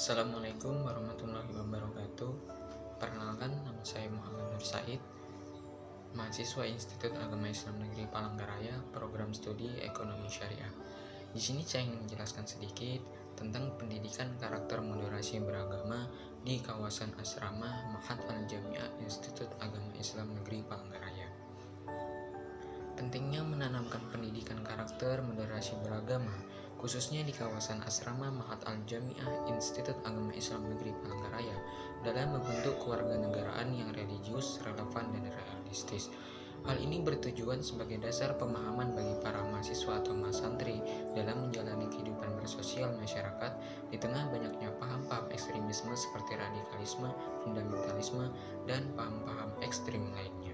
Assalamualaikum warahmatullahi wabarakatuh. Perkenalkan, nama saya Muhammad Nur Said, mahasiswa Institut Agama Islam Negeri Palangkaraya, program studi Ekonomi Syariah. Di sini saya ingin menjelaskan sedikit tentang pendidikan karakter moderasi beragama di kawasan asrama Ma'had Al-Jami'ah Institut Agama Islam Negeri Palangkaraya. Pentingnya menanamkan pendidikan karakter moderasi beragama, khususnya di kawasan asrama Ma'had Al-Jami'ah Institut Agama Islam Negeri Palangkaraya, dalam membentuk kewarganegaraan yang religius, relevan, dan realistis. Hal ini bertujuan sebagai dasar pemahaman bagi para mahasiswa atau mahasantri dalam menjalani kehidupan bersosial masyarakat di tengah banyaknya paham-paham ekstremisme seperti radikalisme, fundamentalisme, dan paham-paham ekstrem lainnya.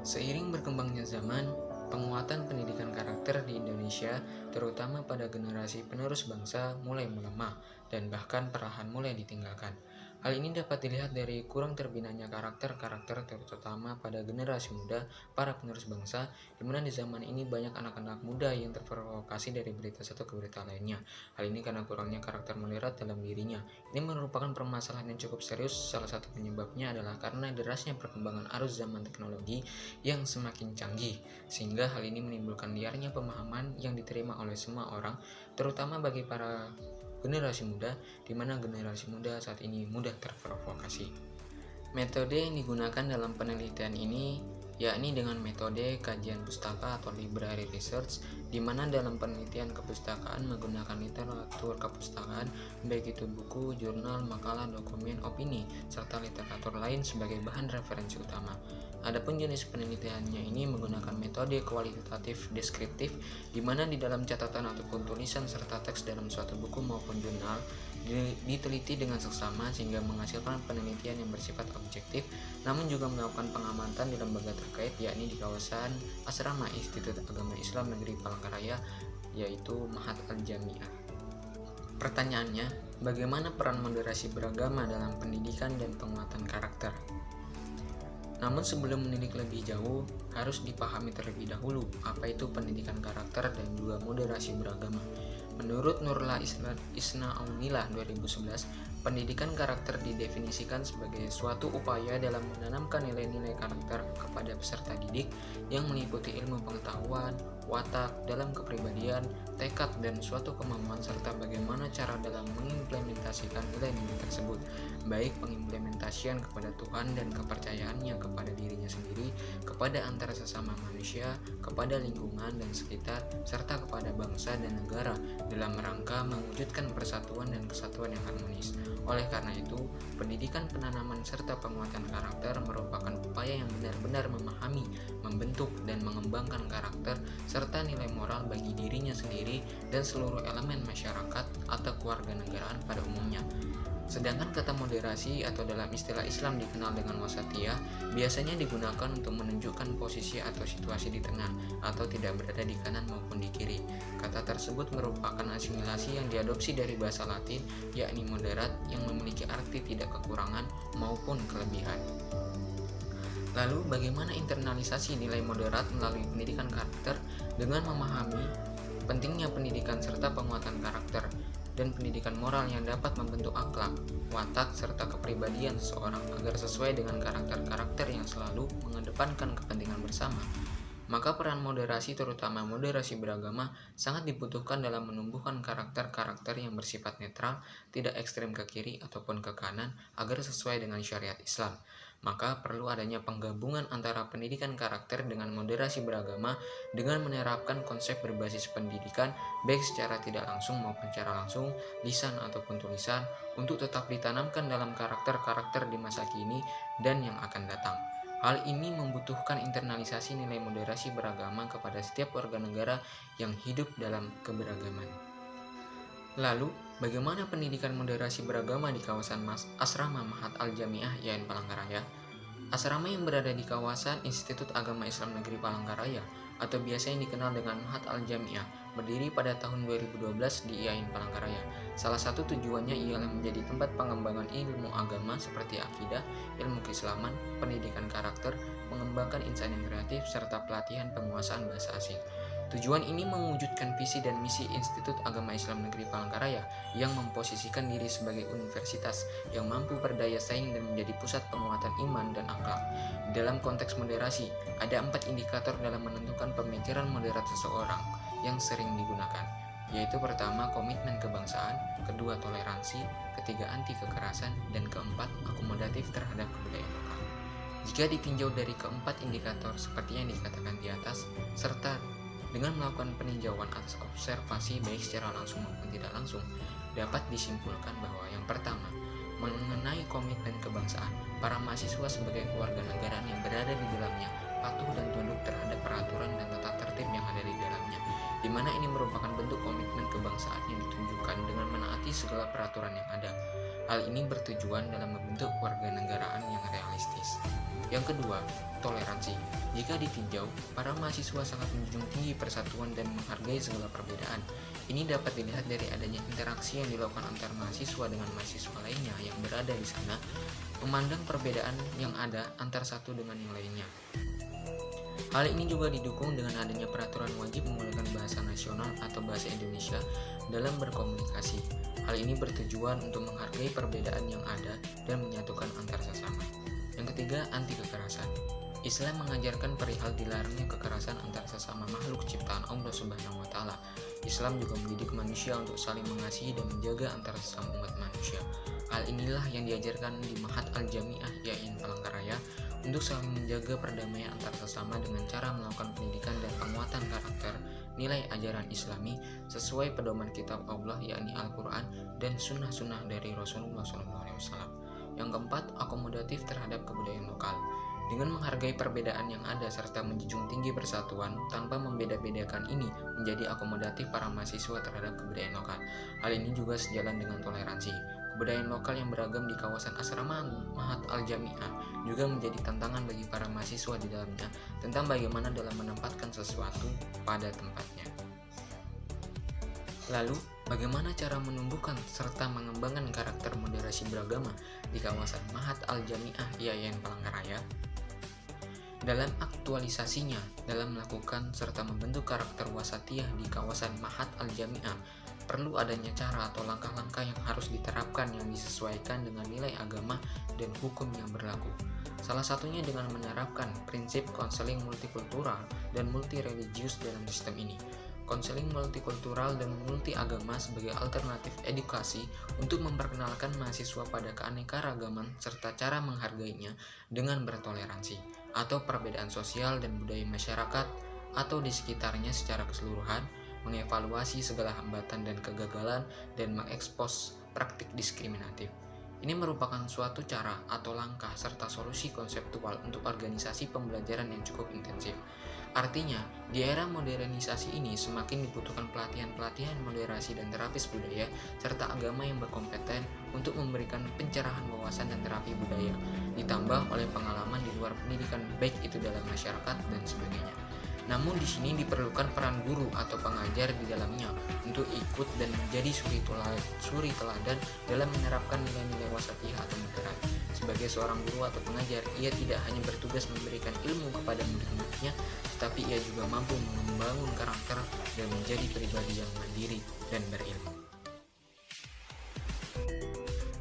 Seiring berkembangnya zaman, penguatan pendidikan karakter di Indonesia, terutama pada generasi penerus bangsa, mulai melemah dan bahkan perlahan mulai ditinggalkan. Hal ini dapat dilihat dari kurang terbinanya karakter-karakter terutama pada generasi muda para penerus bangsa, di mana di zaman ini banyak anak-anak muda yang terprovokasi dari berita satu ke berita lainnya. Hal ini karena kurangnya karakter moderat dalam dirinya. Ini merupakan permasalahan yang cukup serius. Salah satu penyebabnya adalah karena derasnya perkembangan arus zaman teknologi yang semakin canggih, sehingga hal ini menimbulkan liarnya pemahaman yang diterima oleh semua orang, terutama bagi para generasi muda, di mana generasi muda saat ini mudah terprovokasi. Metode yang digunakan dalam penelitian ini yakni dengan metode kajian pustaka atau library research, di mana dalam penelitian kepustakaan menggunakan literatur kepustakaan, baik itu buku, jurnal, makalah, dokumen, opini, serta literatur lain sebagai bahan referensi utama. Adapun jenis penelitiannya ini menggunakan metode kualitatif deskriptif, di mana di dalam catatan ataupun tulisan serta teks dalam suatu buku maupun jurnal diteliti dengan seksama sehingga menghasilkan penelitian yang bersifat objektif, namun juga melakukan pengamatan di lembaga terkait, yakni di kawasan asrama Institut Agama Islam Negeri Palangkaraya, yaitu Ma'had Al-Jami'ah. Pertanyaannya, bagaimana peran moderasi beragama dalam pendidikan dan penguatan karakter? Namun sebelum menilik lebih jauh, harus dipahami terlebih dahulu apa itu pendidikan karakter dan juga moderasi beragama. Menurut Nurullah Isnaunillah 2011, pendidikan karakter didefinisikan sebagai suatu upaya dalam menanamkan nilai-nilai karakter kepada peserta didik yang meliputi ilmu pengetahuan, watak, dalam kepribadian, tekad, dan suatu kemampuan serta bagaimana cara dalam mengimplementasikan nilai-nilai tersebut, baik pengimplementasian kepada Tuhan dan kepercayaannya kepada dirinya sendiri, kepada antara sesama manusia, kepada lingkungan dan sekitar, serta kepada bangsa dan negara dalam rangka mewujudkan persatuan dan kesatuan yang harmonis. Oleh karena itu, pendidikan penanaman serta penguatan karakter merupakan upaya yang benar-benar memahami, membentuk, dan mengembangkan karakter serta nilai moral bagi dirinya sendiri dan seluruh elemen masyarakat atau kewarganegaraan pada umumnya. Sedangkan kata moderasi atau dalam istilah Islam dikenal dengan wasatiyah biasanya digunakan untuk menunjukkan posisi atau situasi di tengah atau tidak berada di kanan maupun di kiri. Kata tersebut merupakan asimilasi yang diadopsi dari bahasa Latin, yakni moderat, yang memiliki arti tidak kekurangan maupun kelebihan. Lalu bagaimana internalisasi nilai moderat melalui pendidikan karakter? Dengan memahami pentingnya pendidikan serta penguatan karakter dan pendidikan moral yang dapat membentuk akhlak, watak, serta kepribadian seseorang agar sesuai dengan karakter-karakter yang selalu mengedepankan kepentingan bersama, maka peran moderasi, terutama moderasi beragama, sangat dibutuhkan dalam menumbuhkan karakter-karakter yang bersifat netral, tidak ekstrem ke kiri ataupun ke kanan, agar sesuai dengan syariat Islam. Maka perlu adanya penggabungan antara pendidikan karakter dengan moderasi beragama dengan menerapkan konsep berbasis pendidikan baik secara tidak langsung maupun secara langsung, lisan ataupun tulisan, untuk tetap ditanamkan dalam karakter-karakter di masa kini dan yang akan datang. Hal ini membutuhkan internalisasi nilai moderasi beragama kepada setiap warga negara yang hidup dalam keberagaman. Lalu, bagaimana pendidikan moderasi beragama di kawasan asrama Ma'had Al-Jami'ah YN Palangkaraya? Asrama yang berada di kawasan Institut Agama Islam Negeri Palangkaraya atau biasa yang dikenal dengan Ma'had Al-Jami'ah berdiri pada tahun 2012 di IAIN Palangkaraya. Salah satu tujuannya ialah menjadi tempat pengembangan ilmu agama seperti akidah, ilmu keislaman, pendidikan karakter, mengembangkan insan yang kreatif, serta pelatihan penguasaan bahasa asing. Tujuan ini mewujudkan visi dan misi Institut Agama Islam Negeri Palangkaraya yang memposisikan diri sebagai universitas yang mampu berdaya saing dan menjadi pusat penguatan iman dan akhlak. Dalam konteks moderasi, ada 4 indikator dalam menentukan pemikiran moderat seseorang yang sering digunakan, yaitu pertama komitmen kebangsaan, kedua toleransi, ketiga anti kekerasan, dan keempat akomodatif terhadap kebudayaan lokal. Jika ditinjau dari keempat indikator seperti yang dikatakan di atas, serta dengan melakukan peninjauan atas observasi baik secara langsung maupun tidak langsung, dapat disimpulkan bahwa yang pertama, mengenai komitmen kebangsaan, para mahasiswa sebagai keluarga negara yang berada di dalamnya patuh dan tunduk terhadap peraturan dan tata tertib yang ada di dalamnya, di mana ini merupakan bentuk komitmen kebangsaan yang ditunjukkan dengan menaati segala peraturan yang ada. Hal ini bertujuan dalam membentuk kewarganegaraan yang realistis. Yang kedua, toleransi. Jika ditinjau, para mahasiswa sangat menjunjung tinggi persatuan dan menghargai segala perbedaan. Ini dapat dilihat dari adanya interaksi yang dilakukan antar mahasiswa dengan mahasiswa lainnya yang berada di sana, memandang perbedaan yang ada antar satu dengan yang lainnya. Hal ini juga didukung dengan adanya peraturan wajib menggunakan bahasa nasional atau bahasa Indonesia dalam berkomunikasi. Hal ini bertujuan untuk menghargai perbedaan yang ada dan menyatukan antar sesama. Yang ketiga, anti kekerasan. Islam mengajarkan perihal dilarangnya kekerasan antar sesama makhluk ciptaan Allah Subhanahu wa taala. Islam juga mendidik manusia untuk saling mengasihi dan menjaga antar sesama umat manusia. Hal inilah yang diajarkan di Ma'had Al-Jami'ah YIN Palangkaraya untuk saling menjaga perdamaian antar sesama dengan cara melakukan pendidikan dan penguatan karakter nilai ajaran Islami sesuai pedoman kitab Allah yakni Al-Quran dan sunnah-sunnah dari Rasulullah SAW. Yang keempat, akomodatif terhadap kebudayaan lokal. Dengan menghargai perbedaan yang ada serta menjunjung tinggi persatuan tanpa membeda-bedakan ini menjadi akomodatif para mahasiswa terhadap kebudayaan lokal. Hal ini juga sejalan dengan toleransi. Kebudayaan lokal yang beragam di kawasan asrama Ma'had Al-Jami'ah juga menjadi tantangan bagi para mahasiswa di dalamnya tentang bagaimana dalam menempatkan sesuatu pada tempatnya. Lalu, bagaimana cara menumbuhkan serta mengembangkan karakter moderasi beragama di kawasan Ma'had Al-Jami'ah YIN Palangkaraya? Dalam aktualisasinya, dalam melakukan serta membentuk karakter wasatiyah di kawasan Ma'had Al-Jami'ah, perlu adanya cara atau langkah-langkah yang harus diterapkan yang disesuaikan dengan nilai agama dan hukum yang berlaku. Salah satunya dengan menerapkan prinsip konseling multikultural dan multireligius dalam sistem ini. Konseling multikultural dan multiagama sebagai alternatif edukasi untuk memperkenalkan mahasiswa pada keanekaragaman serta cara menghargainya dengan bertoleransi atau perbedaan sosial dan budaya masyarakat atau di sekitarnya secara keseluruhan, mengevaluasi segala hambatan dan kegagalan dan mengekspos praktik diskriminatif. Ini merupakan suatu cara atau langkah serta solusi konseptual untuk organisasi pembelajaran yang cukup intensif. Artinya, di era modernisasi ini semakin dibutuhkan pelatihan-pelatihan moderasi dan terapis budaya serta agama yang berkompeten untuk memberikan pencerahan wawasan dan terapi budaya, ditambah oleh pengalaman di luar pendidikan baik itu dalam masyarakat dan sebagainya. Namun di sini diperlukan peran guru atau pengajar di dalamnya untuk ikut dan menjadi suri teladan dalam menerapkan nilai-nilai wasatiyah atau moderat. Sebagai seorang guru atau pengajar, ia tidak hanya bertugas memberikan ilmu kepada murid-muridnya, tetapi ia juga mampu membangun karakter dan menjadi pribadi yang mandiri dan berilmu.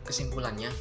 Kesimpulannya,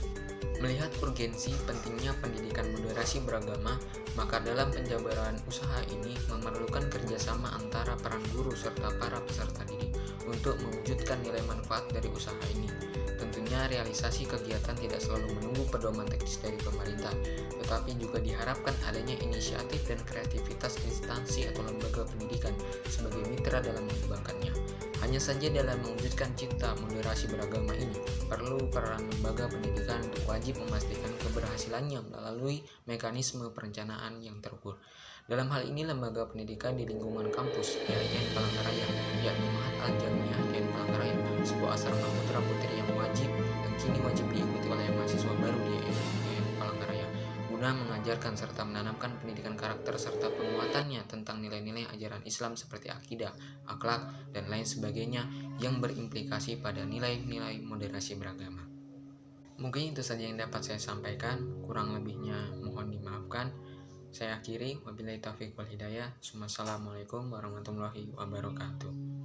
melihat urgensi pentingnya pendidikan moderasi beragama, maka dalam penjabaran usaha ini memerlukan kerjasama antara peran guru serta para peserta didik untuk mewujudkan nilai manfaat dari usaha ini. Tentunya realisasi kegiatan tidak selalu menunggu pedoman teknis dari pemerintah, tetapi juga diharapkan adanya inisiatif dan kreativitas instansi atau lembaga pendidikan sebagai mitra dalam mengembangkannya. Hanya saja dalam mewujudkan cipta moderasi beragama ini, perlu peran lembaga pendidikan untuk wajib memastikan keberhasilannya melalui mekanisme perencanaan yang terukur. Dalam hal ini, lembaga pendidikan di lingkungan kampus YIN Palangkaraya, yakni Ma'had Al-Jami'ah YIN Palangkaraya, sebuah asrama putra-putri yang wajib dan kini wajib diikuti oleh mahasiswa baru di YIN Palangkaraya, guna mengajarkan serta menanamkan pendidikan karakter serta penguatannya tentang nilai-nilai ajaran Islam seperti akidah, akhlak, dan lain sebagainya yang berimplikasi pada nilai-nilai moderasi beragama. Mungkin itu saja yang dapat saya sampaikan, kurang lebihnya mohon dimaafkan. Saya akhiri, wabillahi taufiq wal hidayah. Assalamualaikum warahmatullahi wabarakatuh.